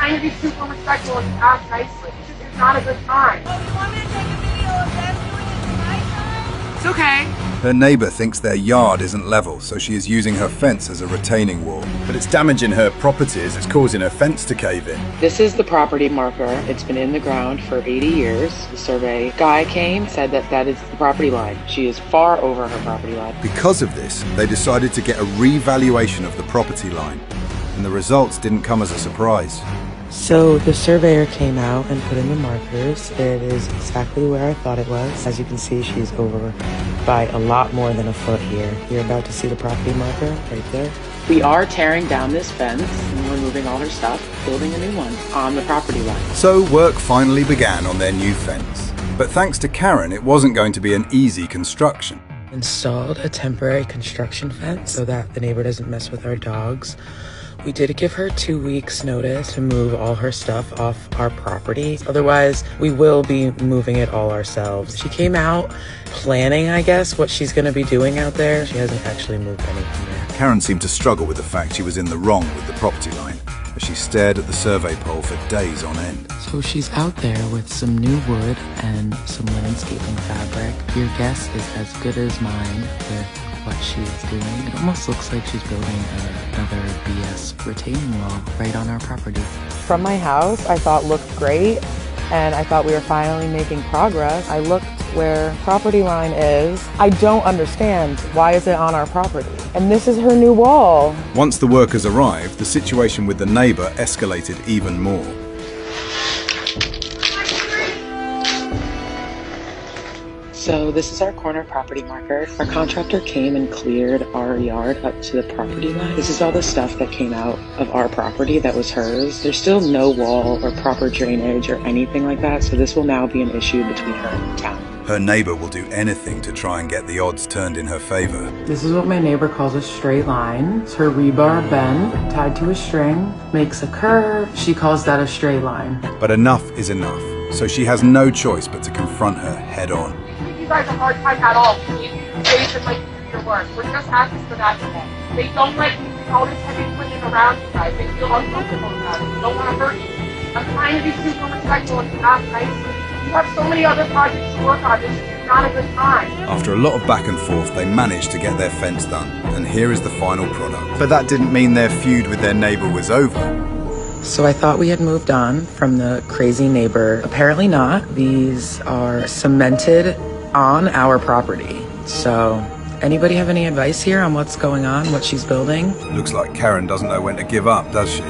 trying to be super respectful and ask nicely. It's not a good time. Oh, you want me to take a video of them doing it at my time? It's okay. Her neighbor thinks their yard isn't level, so she is using her fence as a retaining wall. But it's damaging her property as it's causing her fence to cave in. This is the property marker. It's been in the ground for 80 years. The survey guy came, said that that is the property line. She is far over her property line. Because of this, they decided to get a revaluation of the property line. And the results didn't come as a surprise. So the surveyor came out and put in the markers. It is exactly where I thought it was. As you can see, she's over by a lot more than a foot here. You're about to see the property marker right there. We are tearing down this fence and removing all her stuff, building a new one on the property line. So work finally began on their new fence. But thanks to Karen, it wasn't going to be an easy construction. Installed a temporary construction fence so that the neighbor doesn't mess with our dogs. We did give her 2 weeks notice to move all her stuff off our property. Otherwise, we will be moving it all ourselves. She came out planning, I guess, what she's gonna be doing out there. She hasn't actually moved anything yet. Karen seemed to struggle with the fact she was in the wrong with the property line as she stared at the survey pole for days on end. So she's out there with some new wood and some landscaping fabric. Your guess is as good as mine with what she's doing. It almost looks like she's building another BS retaining wall right on our property. From my house, I thought looked great, and I thought we were finally making progress. I looked where property line is. I don't understand, why is it on our property? And this is her new wall. Once the workers arrived, the situation with the neighbor escalated even more. So this is our corner property marker. Our contractor came and cleared our yard up to the property line. This is all the stuff that came out of our property that was hers. There's still no wall or proper drainage or anything like that, so this will now be an issue between her and the town. Her neighbor will do anything to try and get the odds turned in her favor. This is what my neighbor calls a straight line. It's her rebar bend tied to a string, makes a curve. She calls that a straight line. But enough is enough, so she has no choice but to confront her head on. You guys a hard time at all. You days and like do your work. We're just asking for that today. They don't like all this heavy equipment around you guys. They feel uncomfortable about it. They don't want to hurt you. I'm trying to be super respectful and ask nicely. You have so many other projects to work on. This is not a good time. After a lot of back and forth, they managed to get their fence done. And here is the final product. But that didn't mean their feud with their neighbor was over. So I thought we had moved on from the crazy neighbor. Apparently not. These are cemented on our property. So anybody have any advice here on what's going on, what she's building? Looks like Karen doesn't know when to give up, does she?